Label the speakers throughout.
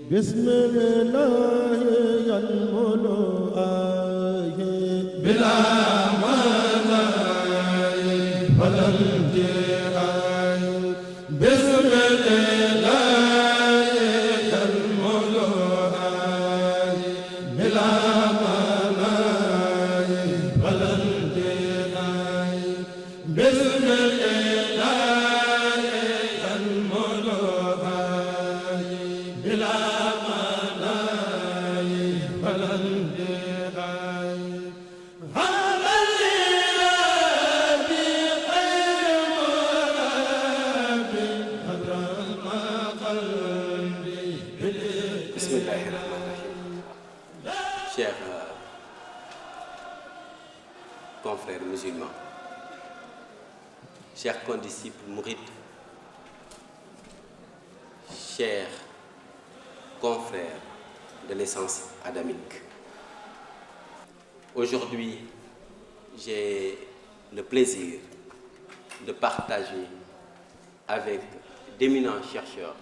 Speaker 1: Bismillah yanmulu aye bila malay balal ay Bismillah yanmulu aye bila malay balal ay Bismillah yanmulu aye bila
Speaker 2: Bismillahirrahmanirrahim. Chers confrères musulmans, chers condisciples mourides, chers confrères de l'essence adamique, aujourd'hui, j'ai le plaisir de partager avec d'éminents chercheurs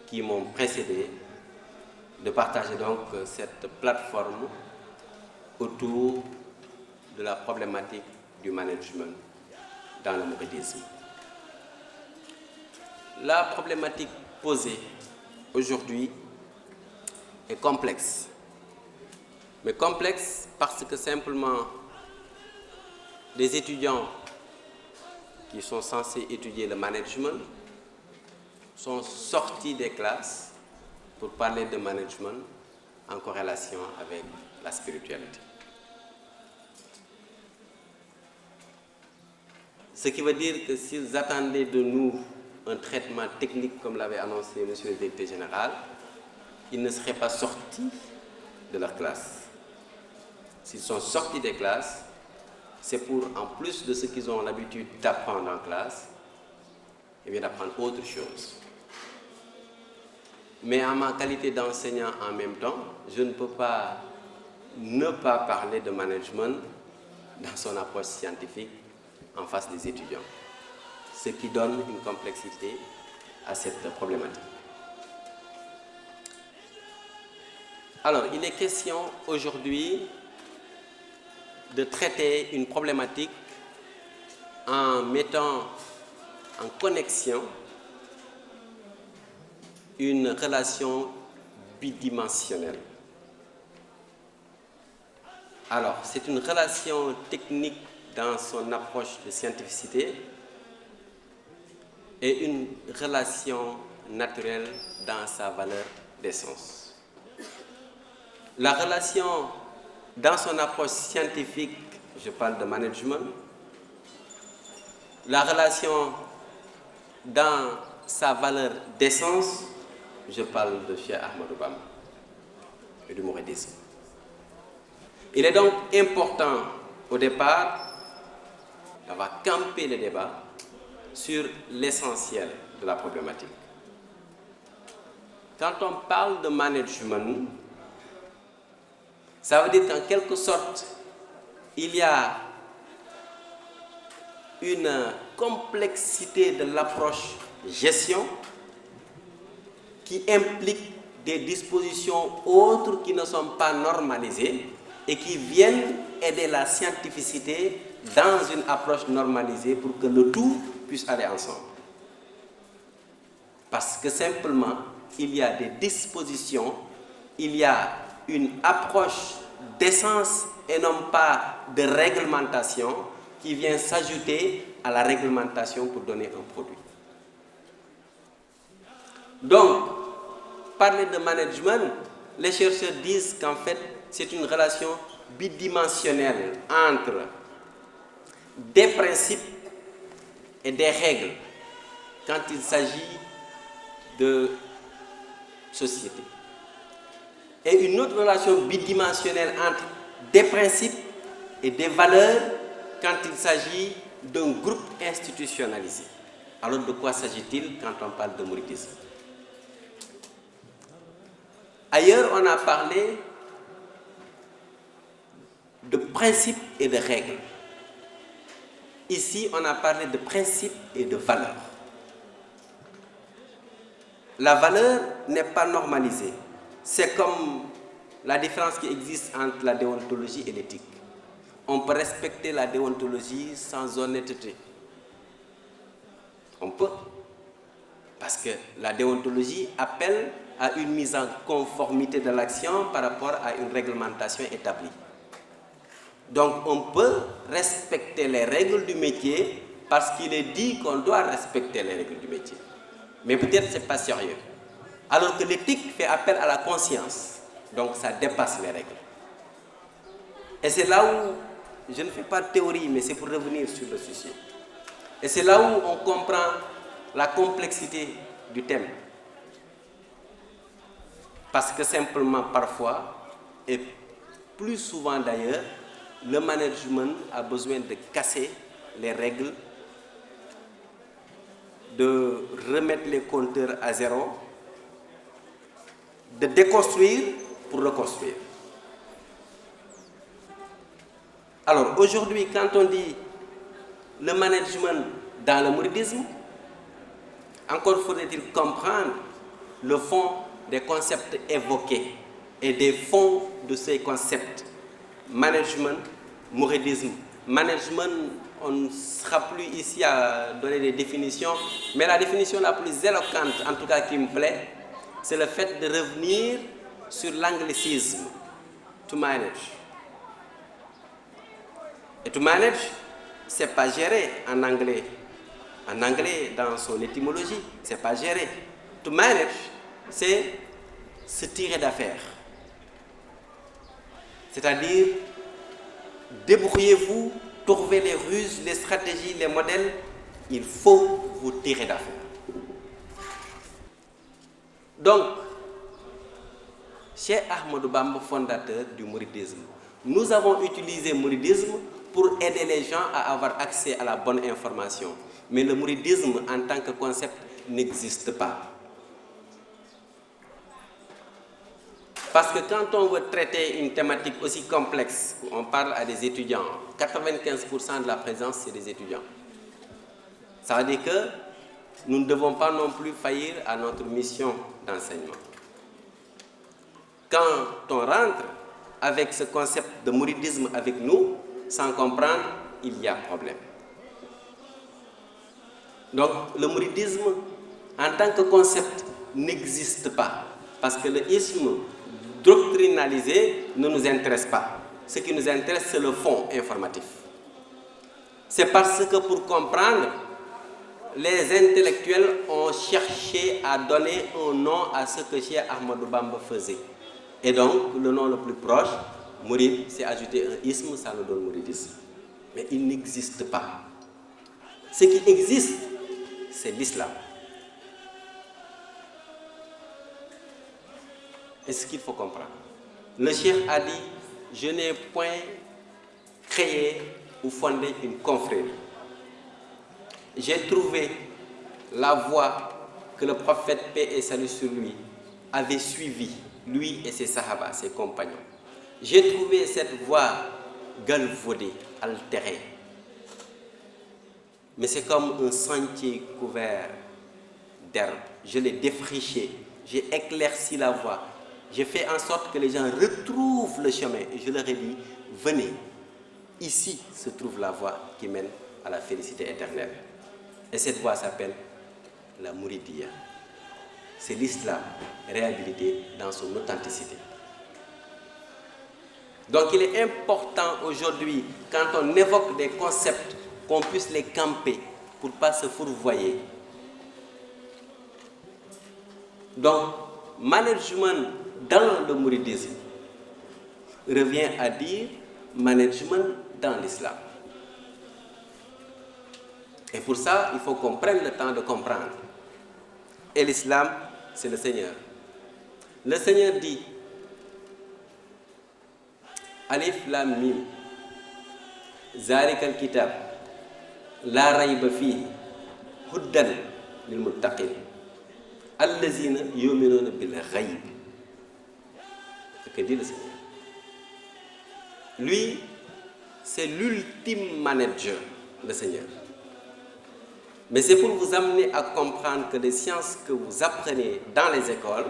Speaker 2: qui m'ont précédé, de partager donc cette plateforme autour de la problématique du management dans le mouridisme. La problématique posée aujourd'hui est complexe, mais complexe parce que simplement des étudiants qui sont censés étudier le management sont sortis des classes pour parler de management en corrélation avec la spiritualité. Ce qui veut dire que s'ils attendaient de nous un traitement technique comme l'avait annoncé M. le directeur général, ils ne seraient pas sortis de leur classe. S'ils sont sortis des classes, c'est pour, en plus de ce qu'ils ont l'habitude d'apprendre en classe, et bien d'apprendre autre chose. Mais en ma qualité d'enseignant en même temps, je ne peux pas ne pas parler de management dans son approche scientifique en face des étudiants, ce qui donne une complexité à cette problématique. Alors, il est question aujourd'hui de traiter une problématique en mettant en connexion une relation bidimensionnelle. Alors, c'est une relation technique dans son approche de scientificité et une relation naturelle dans sa valeur d'essence. La relation dans son approche scientifique, je parle de management. La relation dans sa valeur d'essence, je parle de Cheikh Ahmadou Bamba et du mouridisme. Il est donc important au départ d'avoir campé le débat sur l'essentiel de la problématique. Quand on parle de management, ça veut dire qu'en quelque sorte, il y a une complexité de l'approche gestion qui implique des dispositions autres qui ne sont pas normalisées et qui viennent aider la scientificité dans une approche normalisée pour que le tout puisse aller ensemble. Parce que simplement, il y a des dispositions, il y a une approche d'essence et non pas de réglementation qui vient s'ajouter à la réglementation pour donner un produit. Donc, parler de management, les chercheurs disent qu'en fait, c'est une relation bidimensionnelle entre des principes et des règles quand il s'agit de société. Et une autre relation bidimensionnelle entre des principes et des valeurs quand il s'agit d'un groupe institutionnalisé. Alors de quoi s'agit-il quand on parle de mouridisme? Ailleurs, on a parlé de principes et de règles. Ici, on a parlé de principes et de valeurs. la valeur n'est pas normalisée. C'est comme la différence qui existe entre la déontologie et l'éthique. On peut respecter la déontologie sans honnêteté. On peut. Parce que la déontologie appelle à une mise en conformité de l'action par rapport à une réglementation établie. Donc on peut respecter les règles du métier parce qu'il est dit qu'on doit respecter les règles du métier. Mais peut-être ce n'est pas sérieux. Alors que l'éthique fait appel à la conscience. Donc ça dépasse les règles. Et c'est là où, je ne fais pas de théorie, mais c'est pour revenir sur le sujet. Et c'est là où on comprend la complexité du thème. Parce que simplement parfois, et plus souvent d'ailleurs, le management a besoin de casser les règles, de remettre les compteurs à zéro, de déconstruire pour reconstruire. Alors aujourd'hui, quand on dit le management dans le mouridisme, encore faudrait-il comprendre le fond des concepts évoqués et des fonds de ces concepts. Management, mouridisme. Management, on ne sera plus ici à donner des définitions, mais la définition la plus éloquente, en tout cas qui me plaît, c'est le fait de revenir sur l'anglicisme. To manage. Et to manage, ce n'est pas gérer en anglais. En anglais, dans son étymologie, ce n'est pas gérer. To manage, c'est se tirer d'affaire. C'est-à-dire, débrouillez-vous, trouvez les ruses, les stratégies, les modèles, il faut vous tirer d'affaire. Donc, Cheikh Ahmadou Bamba, fondateur du mouridisme, nous avons utilisé le mouridisme pour aider les gens à avoir accès à la bonne information. Mais le mouridisme en tant que concept n'existe pas. Parce que quand on veut traiter une thématique aussi complexe, on parle à des étudiants, 95% de la présence, c'est des étudiants. Ça veut dire que nous ne devons pas non plus faillir à notre mission d'enseignement. Quand on rentre avec ce concept de mouridisme avec nous, sans comprendre, il y a problème. Donc le mouridisme, en tant que concept, n'existe pas. Parce que le isme doctrinalisé ne nous intéresse pas. Ce qui nous intéresse, c'est le fond informatif. C'est parce que pour comprendre, les intellectuels ont cherché à donner un nom à ce que Cheikh Ahmadou Bamba faisait. Et donc, le nom le plus proche, Mourid, c'est ajouter un isme, ça nous donne mouridisme. Mais il n'existe pas. Ce qui existe, c'est l'islam. Et ce qu'il faut comprendre. Le cheikh a dit, je n'ai point créé ou fondé une confrérie. J'ai trouvé la voie que le prophète, paix et salut sur lui, avait suivie, lui et ses sahaba, ses compagnons. J'ai trouvé cette voie galvaudée, altérée. Mais c'est comme un sentier couvert d'herbe. Je l'ai défriché, j'ai éclairci la voie. J'ai fait en sorte que les gens retrouvent le chemin. Et je leur ai dit, venez, ici se trouve la voie qui mène à la félicité éternelle. Et cette voie s'appelle la Mouridia. C'est l'islam réhabilité dans son authenticité. Donc il est important aujourd'hui, quand on évoque des concepts, qu'on puisse les camper pour ne pas se fourvoyer. Donc, management dans le mouridisme revient à dire management dans l'islam. Et pour ça, il faut qu'on prenne le temps de comprendre. Et l'islam, c'est le Seigneur. Le Seigneur dit, Alif Lam Mim, Zalikal Kitab, La Rayba Fihi, Huddan lil Muttaqin, Allazina yu'minuna bil Ghayb. C'est ce que dit le Seigneur. Lui, c'est l'ultime manager, le Seigneur. Mais c'est pour vous amener à comprendre que les sciences que vous apprenez dans les écoles,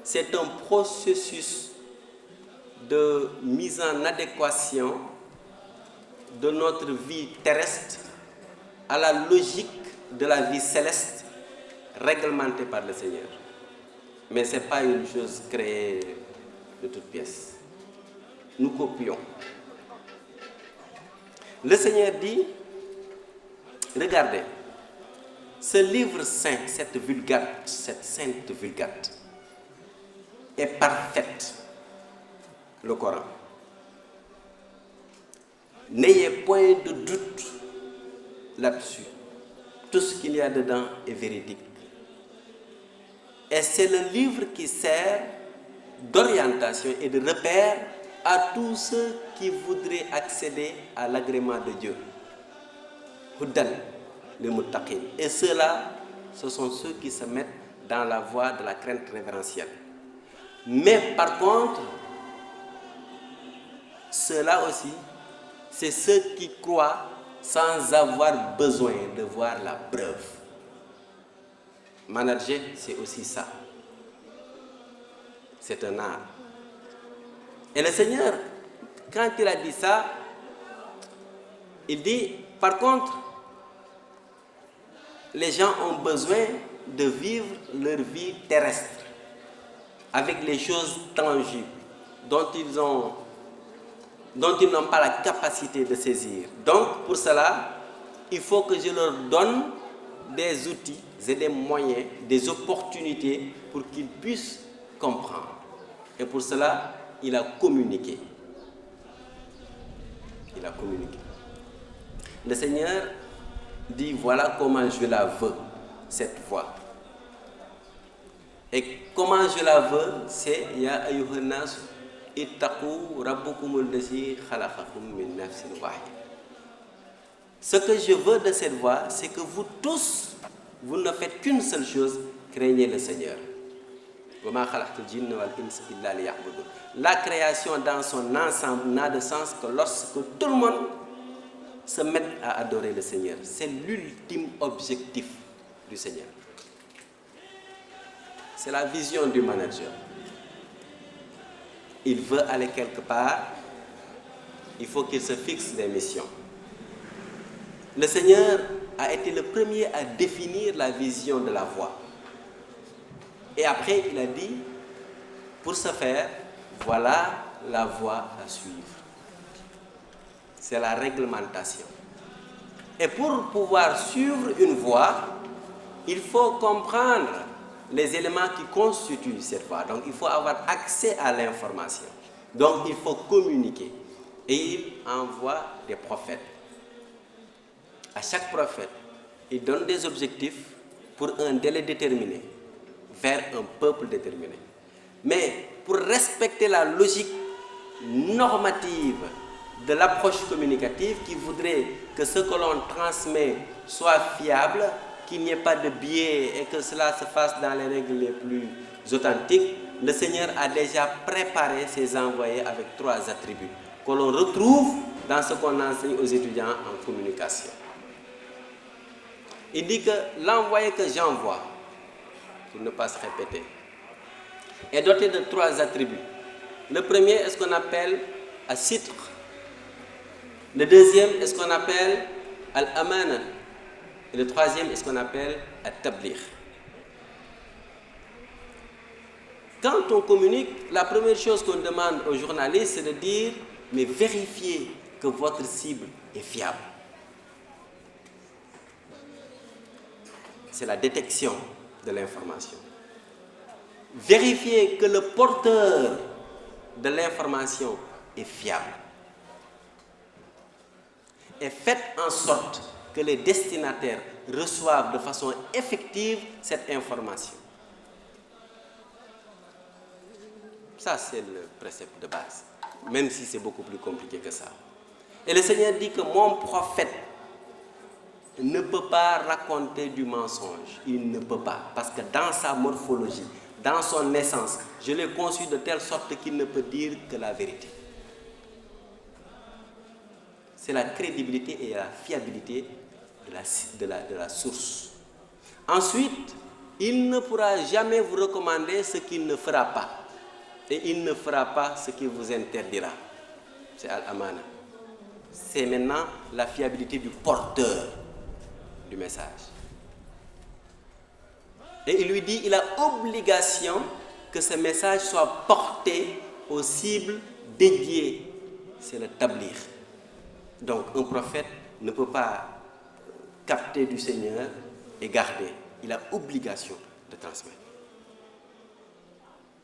Speaker 2: c'est un processus de mise en adéquation de notre vie terrestre à la logique de la vie céleste réglementée par le Seigneur. Mais ce n'est pas une chose créée de toutes pièces. Nous copions. Le Seigneur dit, regardez, ce livre saint, cette Vulgate, cette sainte Vulgate, est parfaite, le Coran. N'ayez point de doute là-dessus. Tout ce qu'il y a dedans est véridique. Et c'est le livre qui sert d'orientation et de repère à tous ceux qui voudraient accéder à l'agrément de Dieu. Hudan, les muttaqin. Et ceux-là, ce sont ceux qui se mettent dans la voie de la crainte révérentielle. Mais par contre, ceux-là aussi, c'est ceux qui croient sans avoir besoin de voir la preuve. Manager, c'est aussi ça. C'est un art. Et le Seigneur, quand il a dit ça, il dit, par contre, les gens ont besoin de vivre leur vie terrestre avec les choses tangibles dont ils n'ont pas la capacité de saisir. Donc, pour cela, il faut que je leur donne des outils et des moyens, des opportunités pour qu'ils puissent comprendre. Et pour cela, il a communiqué. Il a communiqué. Le Seigneur dit, voilà comment je la veux, cette voie. Et comment je la veux, c'est Ya ayyuhan nas ittaqu rabbukumul ladzi khalaqakum min nafsin wahida. Ce que je veux de cette voie, c'est que vous tous, vous ne faites qu'une seule chose, craignez le Seigneur. La création dans son ensemble n'a de sens que lorsque tout le monde se met à adorer le Seigneur. C'est l'ultime objectif du Seigneur. C'est la vision du manager. Il veut aller quelque part, il faut qu'il se fixe des missions. Le Seigneur a été le premier à définir la vision de la voie. Et après, il a dit, pour ce faire, voilà la voie à suivre. C'est la réglementation. Et pour pouvoir suivre une voie, il faut comprendre les éléments qui constituent cette voie. Donc, il faut avoir accès à l'information. Donc, il faut communiquer. Et il envoie des prophètes. À chaque prophète, il donne des objectifs pour un délai déterminé, vers un peuple déterminé. Mais pour respecter la logique normative de l'approche communicative qui voudrait que ce que l'on transmet soit fiable, qu'il n'y ait pas de biais et que cela se fasse dans les règles les plus authentiques, le Seigneur a déjà préparé ses envoyés avec 3 attributs que l'on retrouve dans ce qu'on enseigne aux étudiants en communication. Il dit que l'envoyé que j'envoie, pour ne pas se répéter, est doté de 3 attributs. Le premier est ce qu'on appelle al-sitr. Le deuxième est ce qu'on appelle al-amana. Et le troisième est ce qu'on appelle al-tabligh. Quand on communique, la première chose qu'on demande aux journalistes, c'est de dire, mais vérifiez que votre cible est fiable. C'est la détection de l'information. Vérifiez que le porteur de l'information est fiable. Et faites en sorte que les destinataires reçoivent de façon effective cette information. Ça, c'est le précepte de base, même si c'est beaucoup plus compliqué que ça. Et le Seigneur dit que mon prophète ne peut pas raconter du mensonge. Il ne peut pas. Parce que dans sa morphologie, dans son essence, je l'ai conçu de telle sorte qu'il ne peut dire que la vérité. C'est la crédibilité et la fiabilité de la source. Ensuite, il ne pourra jamais vous recommander ce qu'il ne fera pas. Et il ne fera pas ce qu'il vous interdira. C'est Al-Amana. C'est maintenant la fiabilité du porteur du message. Et il lui dit, il a obligation que ce message soit porté aux cibles dédiées. C'est le tablir. Donc un prophète ne peut pas capter du Seigneur et garder. Il a obligation de transmettre.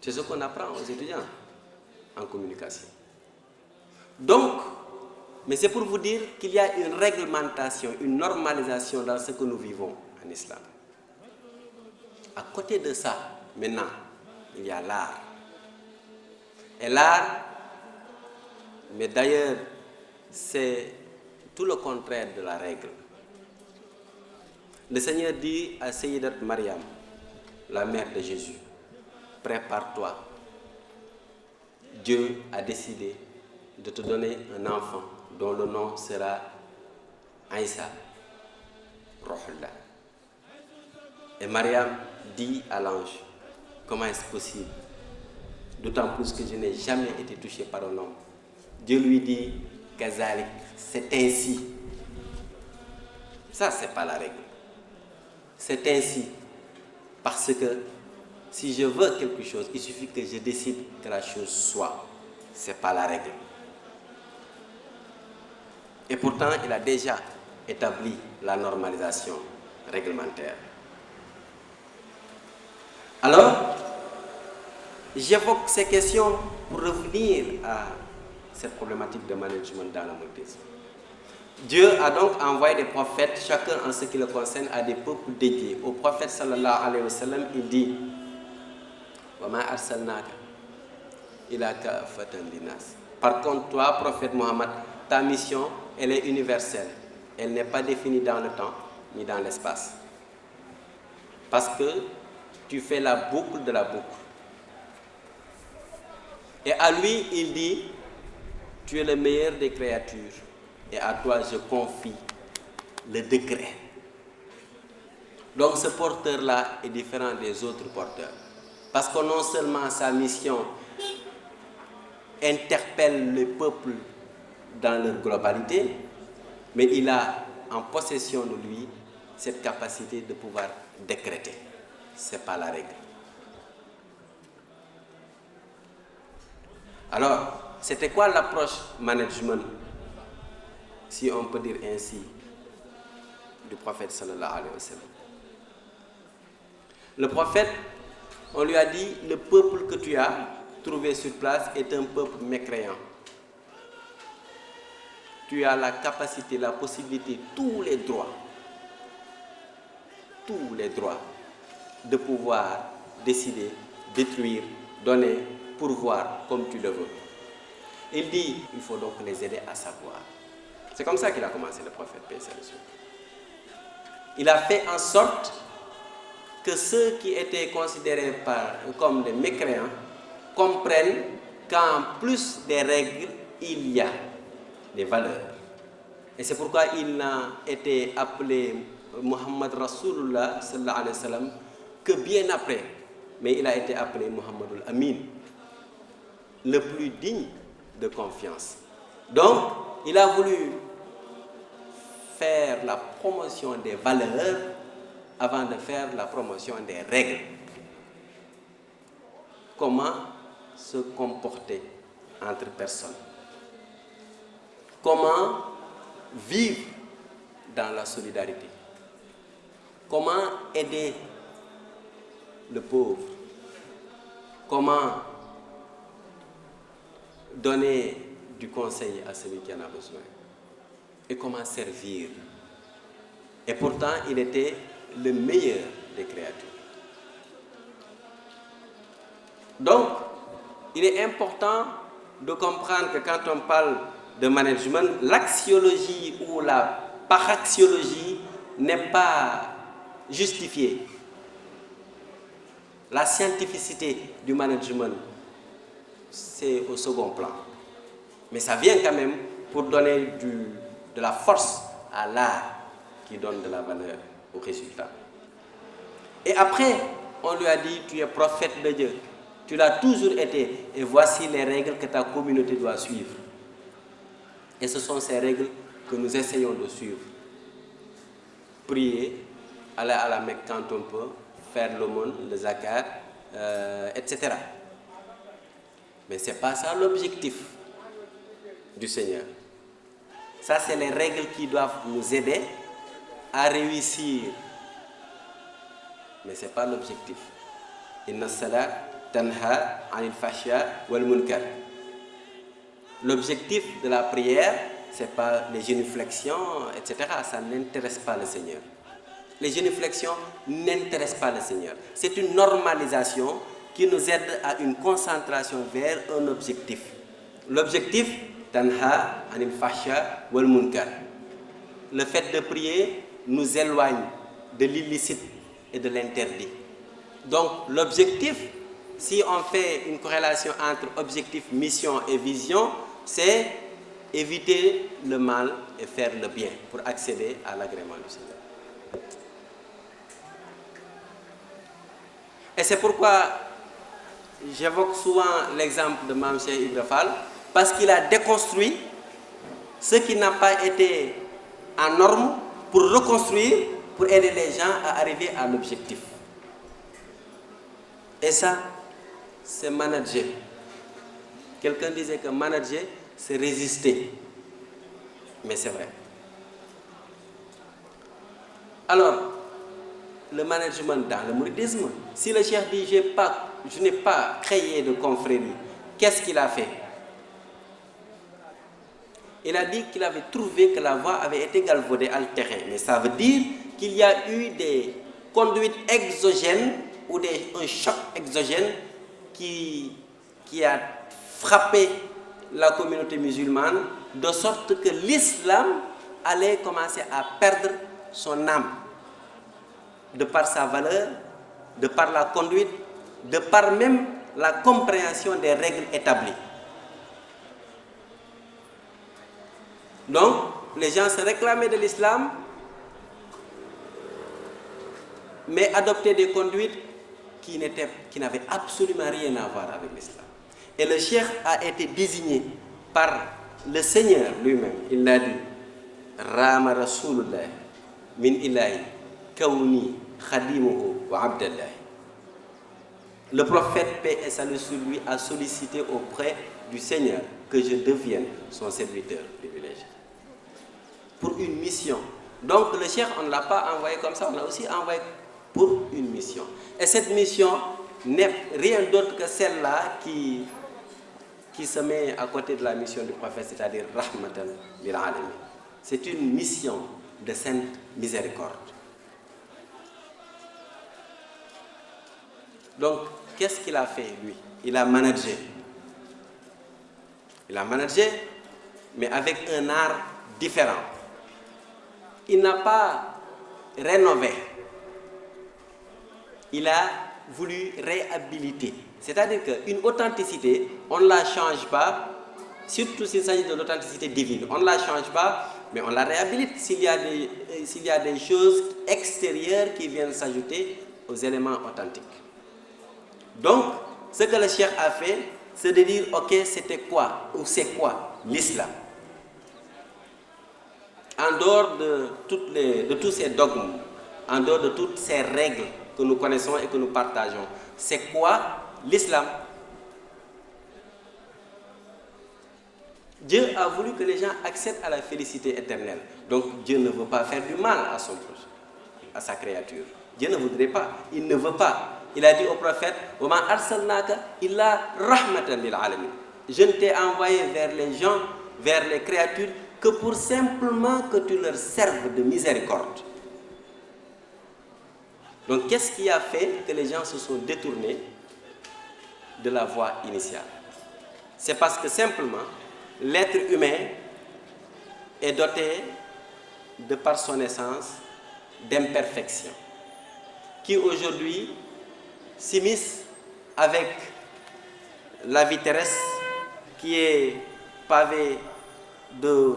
Speaker 2: C'est ce qu'on apprend aux étudiants en communication. Donc, mais c'est pour vous dire qu'il y a une réglementation, une normalisation dans ce que nous vivons en islam. À côté de ça, maintenant, il y a l'art. Et l'art, mais d'ailleurs, c'est tout le contraire de la règle. Le Seigneur dit à Sayyidat Mariam, la mère de Jésus, prépare-toi. Dieu a décidé de te donner un enfant dont le nom sera Aïssa, Rohullah. Et Mariam dit à l'ange, comment est-ce possible? D'autant plus que je n'ai jamais été touché par un homme. Dieu lui dit, Kazalik, c'est ainsi. Ça, c'est pas la règle. C'est ainsi. Parce que si je veux quelque chose, il suffit que je décide que la chose soit. C'est pas la règle. Et pourtant, il a déjà établi la normalisation réglementaire. Alors, j'évoque ces questions pour revenir à cette problématique de management dans le mouridisme. Dieu a donc envoyé des prophètes, chacun en ce qui le concerne, à des peuples dédiés. Au prophète sallallahu alayhi wa sallam, il dit wa ma arsalnaka illa kaffatan linnas. Par contre, toi, prophète Mohammed, ta mission, elle est universelle. Elle n'est pas définie dans le temps ni dans l'espace. Parce que tu fais la boucle de la boucle. Et à lui, il dit, tu es le meilleur des créatures. Et à toi, je confie le décret. Donc ce porteur-là est différent des autres porteurs. Parce que non seulement sa mission interpelle le peuple dans leur globalité, mais il a en possession de lui cette capacité de pouvoir décréter. Ce n'est pas la règle. Alors, c'était quoi l'approche management, si on peut dire ainsi, du prophète sallallahu alayhi wa sallam? Le prophète, on lui a dit, le peuple que tu as trouvé sur place est un peuple mécréant. Tu as la capacité, la possibilité, tous les droits de pouvoir décider, détruire, donner, pourvoir comme tu le veux. Il dit, il faut donc les aider à savoir. C'est comme ça qu'il a commencé, le prophète, paix et salut sur lui. Il a fait en sorte que ceux qui étaient considérés comme des mécréants comprennent qu'en plus des règles, il y a des valeurs. Et c'est pourquoi il n'a été appelé Muhammad Rasulullah sallallahu alayhi wa sallam que bien après. Mais il a été appelé Muhammadul Amin, le plus digne de confiance. Donc, il a voulu faire la promotion des valeurs avant de faire la promotion des règles. Comment se comporter entre personnes? Comment vivre dans la solidarité? Comment aider le pauvre? Comment donner du conseil à celui qui en a besoin? Et comment servir? Et pourtant, il était le meilleur des créatures. Donc, il est important de comprendre que quand on parle de management, l'axiologie ou la paraxiologie n'est pas justifiée. La scientificité du management, c'est au second plan. Mais ça vient quand même pour donner de la force à l'art. qui donne de la valeur au résultat. Et après, on lui a dit, tu es prophète de Dieu, tu l'as toujours été, et voici les règles que ta communauté doit suivre. Et ce sont ces règles que nous essayons de suivre. Prier, aller à la Mecque quand on peut, faire l'aumône, le zakat, etc. Mais ce n'est pas ça l'objectif du Seigneur. Ça, c'est les règles qui doivent nous aider à réussir. Mais ce n'est pas l'objectif. Inna salat tanha anil fahsha wal munkar. L'objectif de la prière, ce n'est pas les génuflexions, etc. Ça n'intéresse pas le Seigneur. Les génuflexions n'intéressent pas le Seigneur. C'est une normalisation qui nous aide à une concentration vers un objectif. L'objectif, tanha anil fahsha wal munkar. Le fait de prier nous éloigne de l'illicite et de l'interdit. Donc l'objectif, si on fait une corrélation entre objectif, mission et vision, c'est éviter le mal et faire le bien pour accéder à l'agrément du Seigneur. Et c'est pourquoi j'évoque souvent l'exemple de Mame Cheikh Ibra Fall, parce qu'il a déconstruit ce qui n'a pas été en norme pour reconstruire, pour aider les gens à arriver à l'objectif. Et ça, c'est manager. Quelqu'un disait que manager, c'est résister. Mais c'est vrai. Alors, le management dans le mouridisme, si le cheikh dit je n'ai pas créé de confrérie, qu'est-ce qu'il a fait? Il a dit qu'il avait trouvé que la voie avait été galvaudée, altérée. Mais ça veut dire qu'il y a eu des conduites exogènes ou un choc exogène qui a frappé la communauté musulmane de sorte que l'islam allait commencer à perdre son âme de par sa valeur, de par la conduite, de par même la compréhension des règles établies. Donc, les gens se réclamaient de l'islam, mais adoptaient des conduites qui n'avaient absolument rien à voir avec l'islam. Et le cheikh a été désigné par le Seigneur lui-même. Il l'a dit, Rama Rasulullah min ilahi kawni khadimuhu wa abdallah. Le prophète, paix et salut sur lui, a sollicité auprès du Seigneur que je devienne son serviteur privilégié. Pour une mission. Donc le cheikh, on ne l'a pas envoyé comme ça, on l'a aussi envoyé pour une mission. Et cette mission n'est rien d'autre que celle-là qui se met à côté de la mission du prophète, c'est-à-dire Rahmatan lil alamin. C'est une mission de sainte miséricorde. Donc, qu'est-ce qu'il a fait, lui? Il a managé. Il a managé, mais avec un art différent. Il n'a pas rénové. Il a voulu réhabiliter. C'est-à-dire qu'une authenticité, on ne la change pas, surtout s'il s'agit de l'authenticité divine. On ne la change pas, mais on la réhabilite s'il y a des choses extérieures qui viennent s'ajouter aux éléments authentiques. Donc, ce que le cheikh a fait, c'est de dire, ok, c'était quoi, ou c'est quoi l'islam? En dehors de tous ces dogmes, en dehors de toutes ces règles que nous connaissons et que nous partageons, c'est quoi l'islam? Dieu a voulu que les gens accèdent à la félicité éternelle. Donc Dieu ne veut pas faire du mal à son proche, à sa créature. Dieu ne voudrait pas, il ne veut pas. Il a dit au prophète, wa ma arsalnaka illa rahmatan lil alamin. Je ne t'ai envoyé vers les gens, vers les créatures, que pour simplement que tu leur serves de miséricorde. Donc qu'est-ce qui a fait que les gens se sont détournés de la voie initiale? C'est parce que simplement, l'être humain est doté, de par son essence, d'imperfection, qui aujourd'hui s'immisce avec la vie terrestre qui est pavée de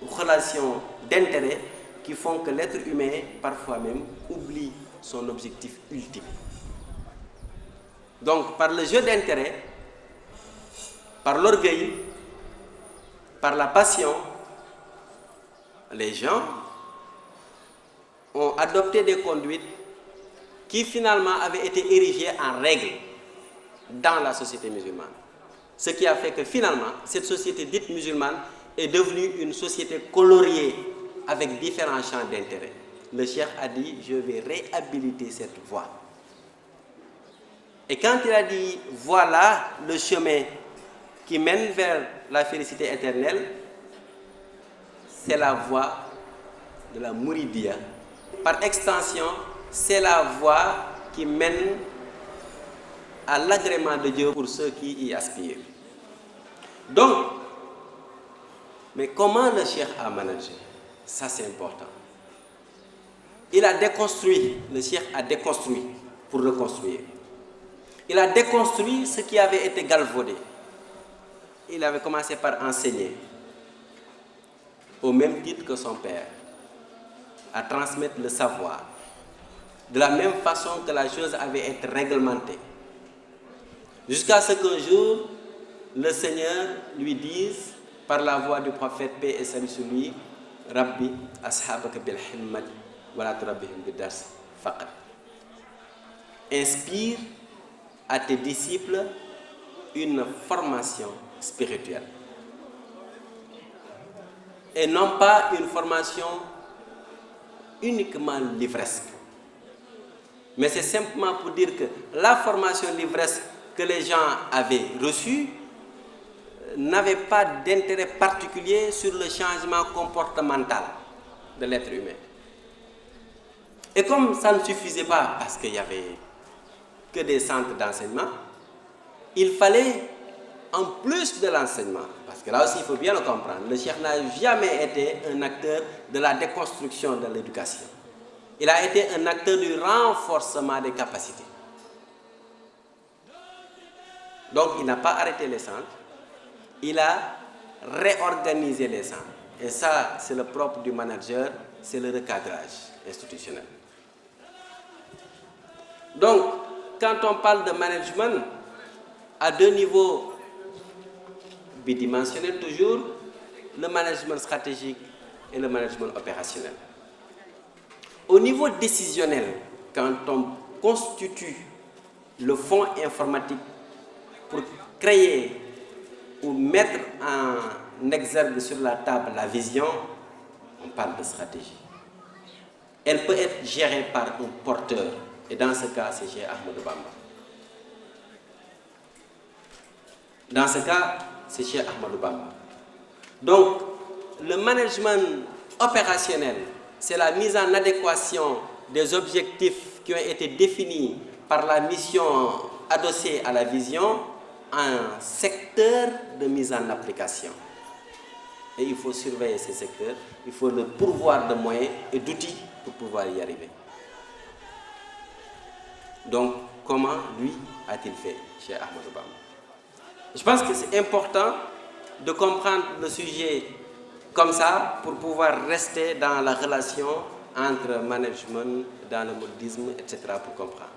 Speaker 2: relations d'intérêt qui font que l'être humain, parfois même, oublie son objectif ultime. Donc, par le jeu d'intérêt, par l'orgueil, par la passion, les gens ont adopté des conduites qui finalement avaient été érigées en règles dans la société musulmane. Ce qui a fait que finalement, cette société dite musulmane est devenue une société coloriée avec différents champs d'intérêt. Le cheikh a dit, je vais réhabiliter cette voie. Et quand il a dit, voilà le chemin qui mène vers la félicité éternelle, c'est la voie de la Mouridia. Par extension, c'est la voie qui mène à l'agrément de Dieu pour ceux qui y aspirent. Donc, mais comment le cheikh a managé? Ça, c'est important. Il a déconstruit, le cheikh a déconstruit pour reconstruire. Il a déconstruit ce qui avait été galvaudé. Il avait commencé par enseigner, au même titre que son père, à transmettre le savoir, de la même façon que la chose avait été réglementée. Jusqu'à ce qu'un jour, le Seigneur lui dise, par la voix du prophète, paix et salut sur lui, Rabbi ashabaka bil himmat wa la turabbihim bidars faqat. Inspire à tes disciples une formation spirituelle. Et non pas une formation uniquement livresque. Mais c'est simplement pour dire que la formation livresque que les gens avaient reçue n'avait pas d'intérêt particulier sur le changement comportemental de l'être humain. Et comme ça ne suffisait pas, parce qu'il n'y avait que des centres d'enseignement, il fallait, en plus de l'enseignement, parce que là aussi il faut bien le comprendre, le cheikh n'a jamais été un acteur de la déconstruction de l'éducation. Il a été un acteur du renforcement des capacités. Donc il n'a pas arrêté les centres, il a réorganisé les centres. Et ça, c'est le propre du manager, c'est le recadrage institutionnel. Donc, quand on parle de management, à deux niveaux bidimensionnels toujours, le management stratégique et le management opérationnel. Au niveau décisionnel, quand on constitue le fonds informatique pour créer ou mettre en exergue sur la table la vision, on parle de stratégie. Elle peut être gérée par un porteur, et dans ce cas, c'est Cheikh Ahmadou Bamba. Dans ce cas, c'est Cheikh Ahmadou Bamba. Donc, le management opérationnel, c'est la mise en adéquation des objectifs qui ont été définis par la mission adossée à la vision en secteur de mise en application. Et il faut surveiller ces secteurs, il faut le pourvoir de moyens et d'outils pour pouvoir y arriver. Donc, comment lui a-t-il fait chez Ahmadou Bamba? Je pense que c'est important de comprendre le sujet comme ça pour pouvoir rester dans la relation entre management, dans le modisme, etc. pour comprendre.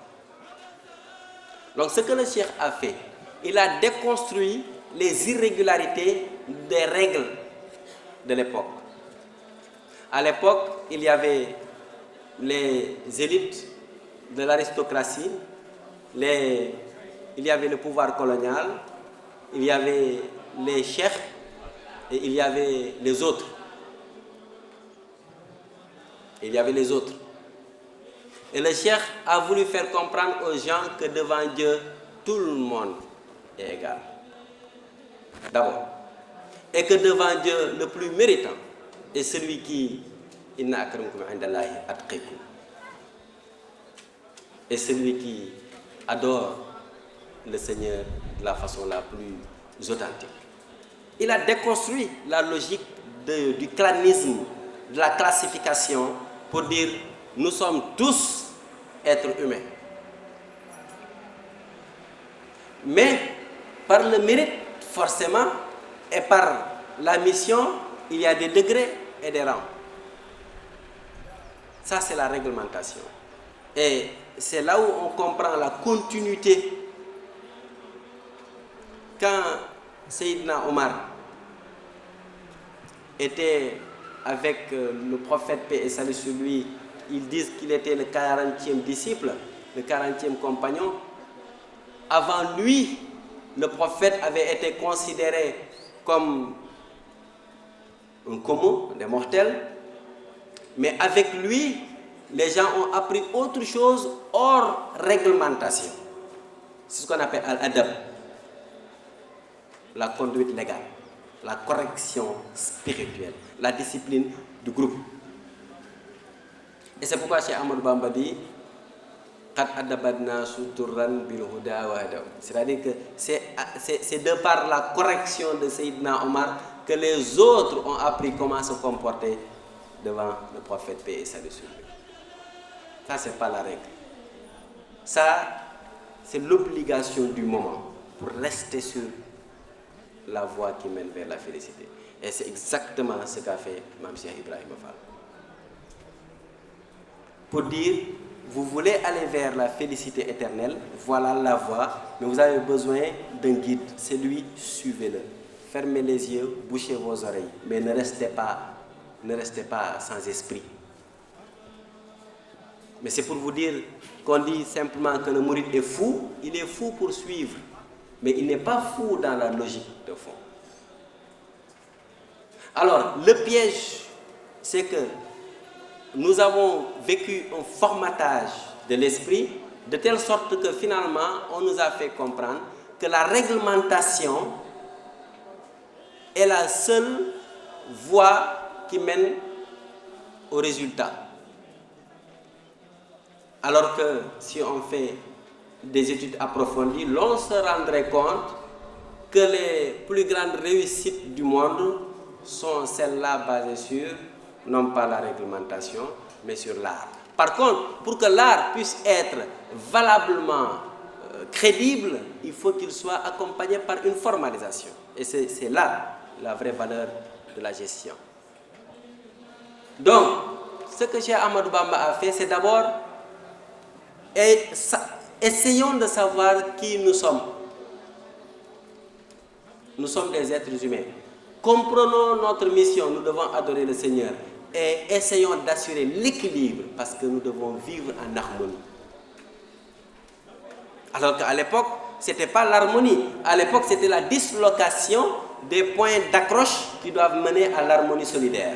Speaker 2: Donc, ce que le cheikh a fait, il a déconstruit les irrégularités des règles de l'époque. À l'époque, il y avait les élites de l'aristocratie, il y avait le pouvoir colonial, il y avait les cheikhs et il y avait les autres. Il y avait les autres. Et le cheikh a voulu faire comprendre aux gens que devant Dieu, tout le monde est égal. D'abord. Et que devant Dieu, le plus méritant est celui qui inna akramakum indallahi atqakum. Et celui qui adore le Seigneur de la façon la plus authentique. Il a déconstruit la logique du clanisme, de la classification, pour dire nous sommes tous êtres humains. Mais par le mérite, forcément, et par la mission, il y a des degrés et des rangs. Ça, c'est la réglementation. Et c'est là où on comprend la continuité. Quand Sayyidina Omar était avec le prophète, paix et salut sur lui, ils disent qu'il était le 40e disciple, le 40e compagnon. Avant lui, le prophète avait été considéré comme un commun, des mortels. Mais avec lui, les gens ont appris autre chose hors réglementation. C'est ce qu'on appelle al-adab, la conduite légale, la correction spirituelle, la discipline du groupe. Et c'est pourquoi Cheikh Ahmadou Bamba dit c'est-à-dire que c'est de par la correction de Sayyidina Omar que les autres ont appris comment se comporter devant le prophète, paix et salut sur lui. Ça, c'est pas la règle. Ça, c'est l'obligation du moment pour rester sur la voie qui mène vers la félicité. Et c'est exactement ce qu'a fait Mame Cheikh Ibrahima Fall. Pour dire, vous voulez aller vers la félicité éternelle, voilà la voie, mais vous avez besoin d'un guide. C'est lui, suivez-le. Fermez les yeux, bouchez vos oreilles, mais ne restez pas sans esprit. Mais c'est pour vous dire qu'on dit simplement que le mouride est fou. Il est fou pour suivre, mais il n'est pas fou dans la logique de fond. Alors, le piège, c'est que nous avons vécu un formatage de l'esprit de telle sorte que finalement, on nous a fait comprendre que la réglementation est la seule voie qui mène au résultat. Alors que si on fait des études approfondies, l'on se rendrait compte que les plus grandes réussites du monde sont celles-là basées sur, non pas la réglementation, mais sur l'art. Par contre, pour que l'art puisse être valablement crédible, il faut qu'il soit accompagné par une formalisation. Et c'est là la vraie valeur de la gestion. Donc, ce que Cheikh Ahmadou Bamba a fait, c'est d'abord essayons de savoir qui nous sommes. Nous sommes des êtres humains. Comprenons notre mission, nous devons adorer le Seigneur. Et essayons d'assurer l'équilibre parce que nous devons vivre en harmonie. Alors qu'à l'époque, ce n'était pas l'harmonie. À l'époque, c'était la dislocation des points d'accroche qui doivent mener à l'harmonie solidaire.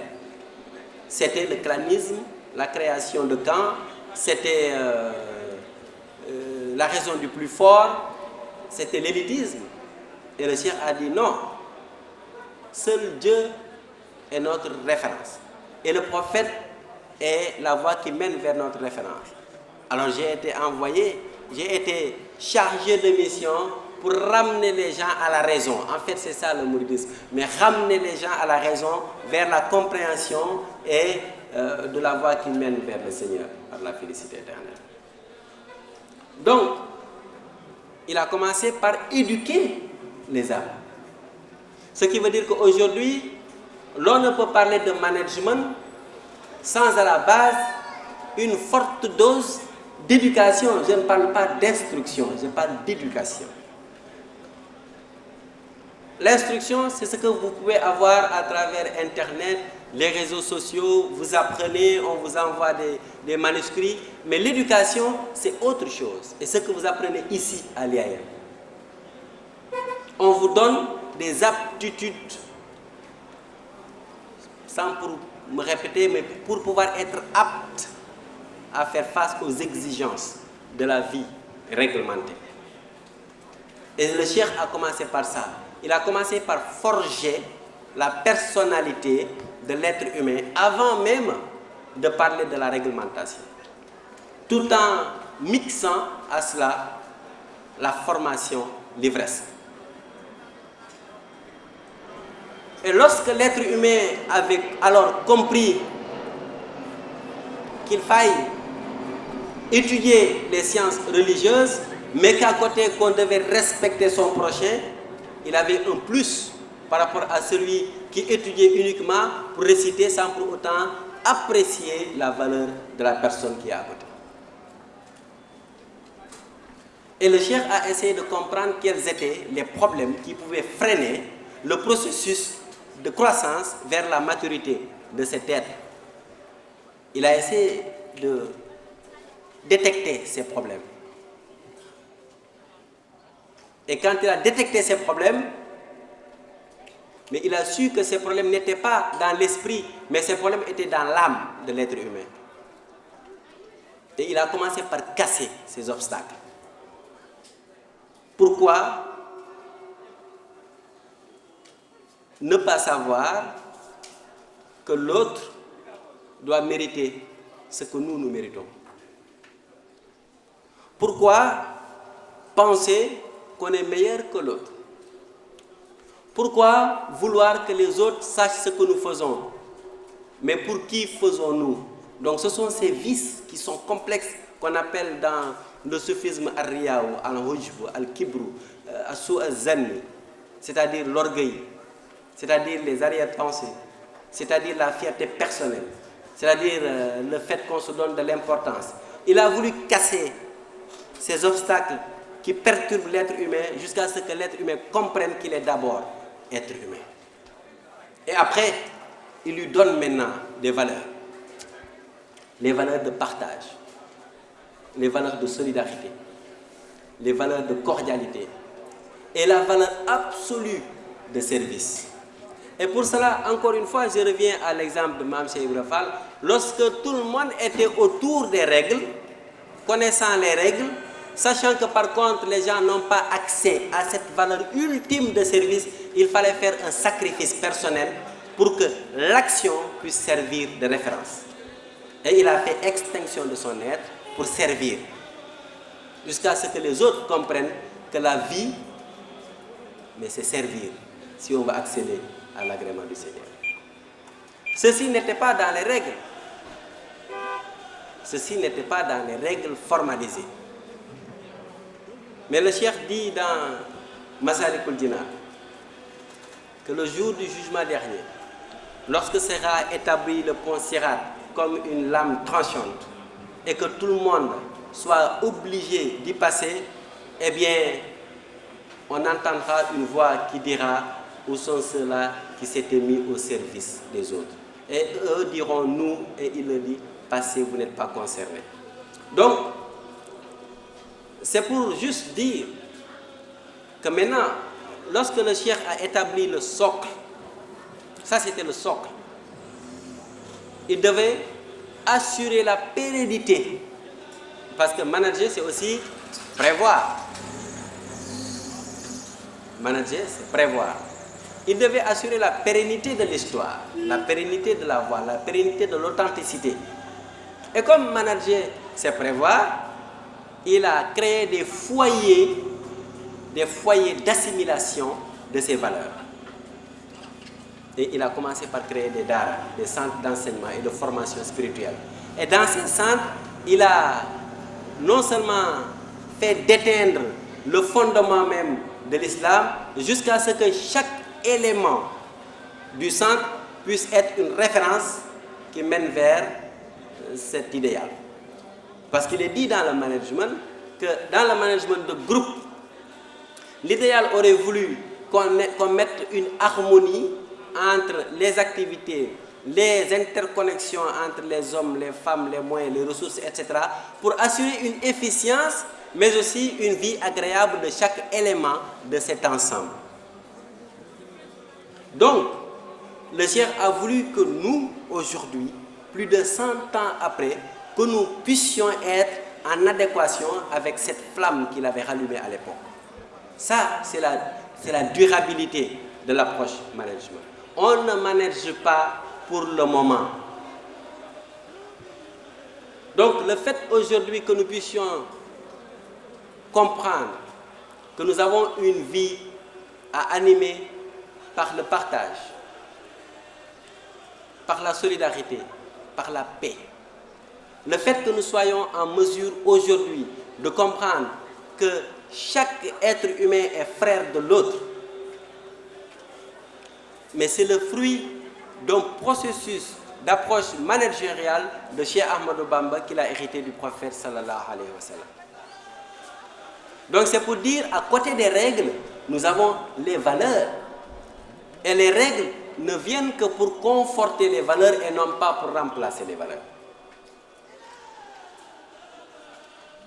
Speaker 2: C'était le clanisme, la création de camps, c'était la raison du plus fort, c'était l'élitisme. Et le Cheikh a dit non, seul Dieu est notre référence. Et le prophète est la voie qui mène vers notre référence. Alors j'ai été envoyé, j'ai été chargé de mission pour ramener les gens à la raison. En fait, c'est ça le mouridisme. Mais ramener les gens à la raison, vers la compréhension et de la voie qui mène vers le Seigneur, par la félicité éternelle. Donc, il a commencé par éduquer les âmes. Ce qui veut dire qu'aujourd'hui, l'on ne peut parler de management sans à la base une forte dose d'éducation. Je ne parle pas d'instruction, je parle d'éducation. L'instruction, c'est ce que vous pouvez avoir à travers Internet, les réseaux sociaux, vous apprenez, on vous envoie des manuscrits, mais l'éducation, c'est autre chose. Et ce que vous apprenez ici à l'IAM, on vous donne des aptitudes, sans pour me répéter, mais pour pouvoir être apte à faire face aux exigences de la vie réglementée. Et le Cheikh a commencé par ça. Il a commencé par forger la personnalité de l'être humain avant même de parler de la réglementation, tout en mixant à cela la formation livresque. Et lorsque l'être humain avait alors compris qu'il faille étudier les sciences religieuses, mais qu'à côté qu'on devait respecter son prochain, il avait un plus par rapport à celui qui étudiait uniquement pour réciter sans pour autant apprécier la valeur de la personne qui est à côté. Et le cheikh a essayé de comprendre quels étaient les problèmes qui pouvaient freiner le processus de croissance vers la maturité de cet être. Il a essayé de détecter ces problèmes. Et quand il a détecté ces problèmes, mais il a su que ces problèmes n'étaient pas dans l'esprit, mais ces problèmes étaient dans l'âme de l'être humain. Et il a commencé par casser ces obstacles. Pourquoi ne pas savoir que l'autre doit mériter ce que nous méritons? Pourquoi penser qu'on est meilleur que l'autre? Pourquoi vouloir que les autres sachent ce que nous faisons? Mais pour qui faisons-nous? Donc ce sont ces vices qui sont complexes qu'on appelle dans le soufisme al-riyaou, al-hujb, al-kibru, al-sou al-zanni, c'est-à-dire l'orgueil, c'est-à-dire les arrière-pensées, c'est-à-dire la fierté personnelle, c'est-à-dire le fait qu'on se donne de l'importance. Il a voulu casser ces obstacles qui perturbent l'être humain jusqu'à ce que l'être humain comprenne qu'il est d'abord être humain. Et après, il lui donne maintenant des valeurs. Les valeurs de partage, les valeurs de solidarité, les valeurs de cordialité et la valeur absolue de service. Et pour cela, encore une fois, je reviens à l'exemple de Mame Cheikh Ibra Fall. Lorsque tout le monde était autour des règles, connaissant les règles, sachant que par contre les gens n'ont pas accès à cette valeur ultime de service, il fallait faire un sacrifice personnel pour que l'action puisse servir de référence. Et il a fait extinction de son être pour servir, jusqu'à ce que les autres comprennent que la vie, mais c'est servir, si on va accéder à l'agrément du Seigneur. Ceci n'était pas dans les règles. Ceci n'était pas dans les règles formalisées. Mais le cheikh dit dans Masalikul Jinan que le jour du jugement dernier, lorsque sera établi le pont Sirat comme une lame tranchante et que tout le monde soit obligé d'y passer, eh bien, on entendra une voix qui dira: où sont ceux-là qui s'étaient mis au service des autres? Et eux diront: nous. Et il leur dit: passez, vous n'êtes pas concernés. Donc, c'est pour juste dire que maintenant, lorsque le cheikh a établi le socle, ça c'était le socle, il devait assurer la pérennité. Parce que manager, c'est aussi prévoir. Manager, c'est prévoir. Il devait assurer la pérennité de l'histoire, la pérennité de la voix, la pérennité de l'authenticité. Et comme manager, c'est prévoir, il a créé des foyers d'assimilation de ces valeurs. Et il a commencé par créer des daara, des centres d'enseignement et de formation spirituelle. Et dans ces centres, il a non seulement fait déteindre le fondement même de l'islam, jusqu'à ce que chaque élément du centre puisse être une référence qui mène vers cet idéal. Parce qu'il est dit dans le management que dans le management de groupe, l'idéal aurait voulu qu'on mette une harmonie entre les activités, les interconnexions entre les hommes, les femmes, les moyens, les ressources, etc., pour assurer une efficience, mais aussi une vie agréable de chaque élément de cet ensemble. Donc, le cheikh a voulu que nous, aujourd'hui, plus de 100 ans après, que nous puissions être en adéquation avec cette flamme qu'il avait rallumée à l'époque. Ça, c'est la durabilité de l'approche management. On ne manage pas pour le moment. Donc, le fait aujourd'hui que nous puissions comprendre que nous avons une vie à animer par le partage, par la solidarité, par la paix. Le fait que nous soyons en mesure aujourd'hui de comprendre que chaque être humain est frère de l'autre, mais c'est le fruit d'un processus d'approche managériale de Cheikh Ahmadou Bamba qu'il a hérité du prophète sallallahu alayhi wa sallam. Donc c'est pour dire, à côté des règles, nous avons les valeurs. Et les règles ne viennent que pour conforter les valeurs et non pas pour remplacer les valeurs.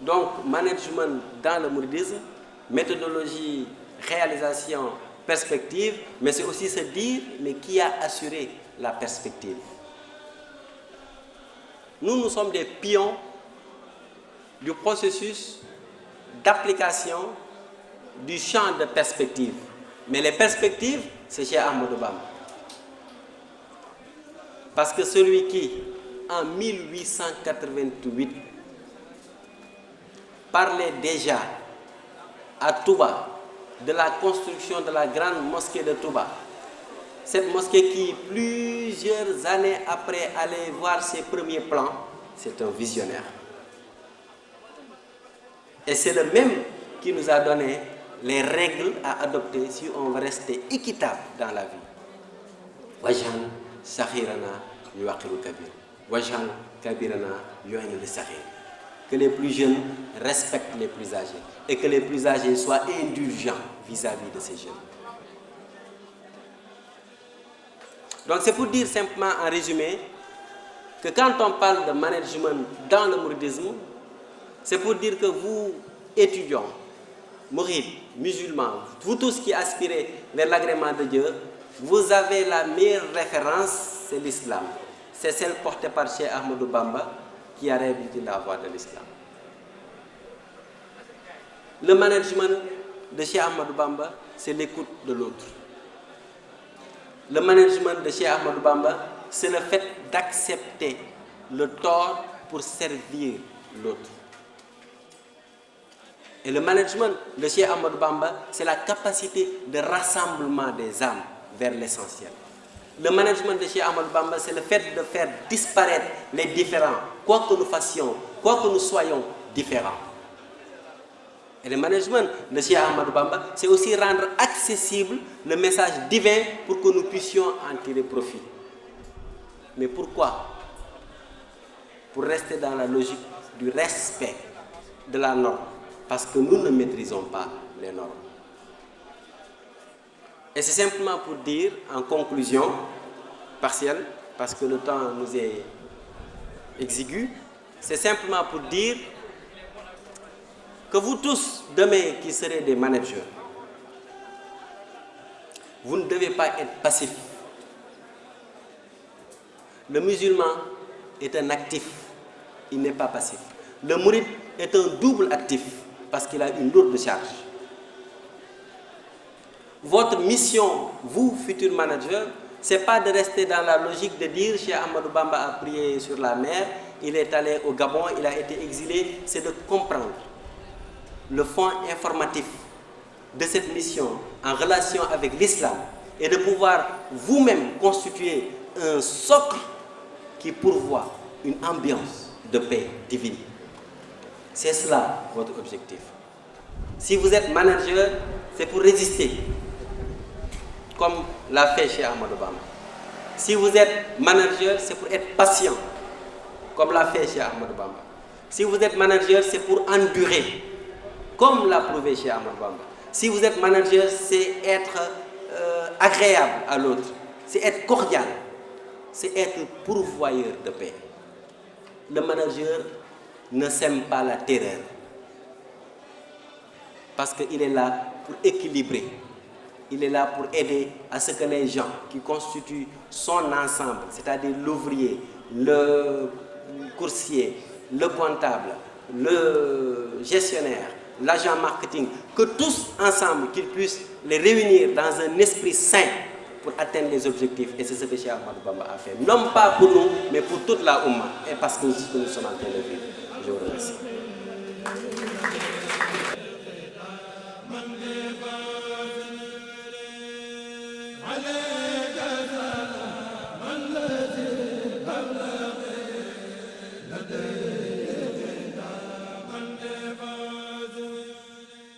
Speaker 2: Donc, management dans le mouridisme, méthodologie, réalisation, perspective, mais c'est aussi se dire, mais qui a assuré la perspective? Nous sommes des pions du processus d'application du champ de perspective. Mais les perspectives, c'est chez Ahmadou Bamba. Parce que celui qui, en 1888, parlait déjà à Touba de la construction de la grande mosquée de Touba, cette mosquée qui, plusieurs années après, allait voir ses premiers plans, c'est un visionnaire. Et c'est le même qui nous a donné les règles à adopter si on veut rester équitable dans la vie. Wajan Sahirana Yuakiru Kabir. Wajan Kabirana Yuakiru Sahir. Que les plus jeunes respectent les plus âgés et que les plus âgés soient indulgents vis-à-vis de ces jeunes. Donc c'est pour dire simplement en résumé que quand on parle de management dans le mouridisme, c'est pour dire que vous, étudiants, mourides, musulmans, vous tous qui aspirez vers l'agrément de Dieu, vous avez la meilleure référence, c'est l'islam. C'est celle portée par Cheikh Ahmadou Bamba qui a réhabilité la voie de l'islam. Le management de Cheikh Ahmadou Bamba, c'est l'écoute de l'autre. Le management de Cheikh Ahmadou Bamba, c'est le fait d'accepter le tort pour servir l'autre. Et le management de Cheikh Ahmadou Bamba, c'est la capacité de rassemblement des âmes vers l'essentiel. Le management de Cheikh Ahmadou Bamba, c'est le fait de faire disparaître les différends, quoi que nous fassions, quoi que nous soyons différents. Et le management de Cheikh Ahmadou Bamba, c'est aussi rendre accessible le message divin pour que nous puissions en tirer profit. Mais pourquoi? Pour rester dans la logique du respect de la norme. Parce que nous ne maîtrisons pas les normes. Et c'est simplement pour dire, en conclusion partielle, parce que le temps nous est exigu, c'est simplement pour dire que vous tous, demain, qui serez des managers, vous ne devez pas être passifs. Le musulman est un actif, il n'est pas passif. Le mouride est un double actif, parce qu'il a une lourde charge. Votre mission, vous, futurs managers, ce n'est pas de rester dans la logique de dire Cheikh Ahmadou Bamba a prié sur la mer, il est allé au Gabon, il a été exilé. C'est de comprendre le fond informatif de cette mission en relation avec l'islam et de pouvoir vous-même constituer un socle qui pourvoit une ambiance de paix divine. C'est cela votre objectif. Si vous êtes manager, c'est pour résister, comme l'a fait chez Ahmadou Bamba. Si vous êtes manager, c'est pour être patient, comme l'a fait chez Ahmadou Bamba. Si vous êtes manager, c'est pour endurer, comme l'a prouvé chez Ahmadou Bamba. Si vous êtes manager, c'est être agréable à l'autre, c'est être cordial, c'est être pourvoyeur de paix. Le manager ne sème pas la terreur, parce qu'il est là pour équilibrer, il est là pour aider à ce que les gens qui constituent son ensemble, c'est-à-dire l'ouvrier, le coursier, le comptable, le gestionnaire, l'agent marketing, que tous ensemble, qu'ils puissent les réunir dans un esprit sain pour atteindre les objectifs. Et c'est ce que Cheikh Ahmadou Bamba a fait. Non pas pour nous, mais pour toute la Oumma. Et parce que nous sommes en train de vivre. Je vous remercie.
Speaker 1: عليك من الذي بلغ لديه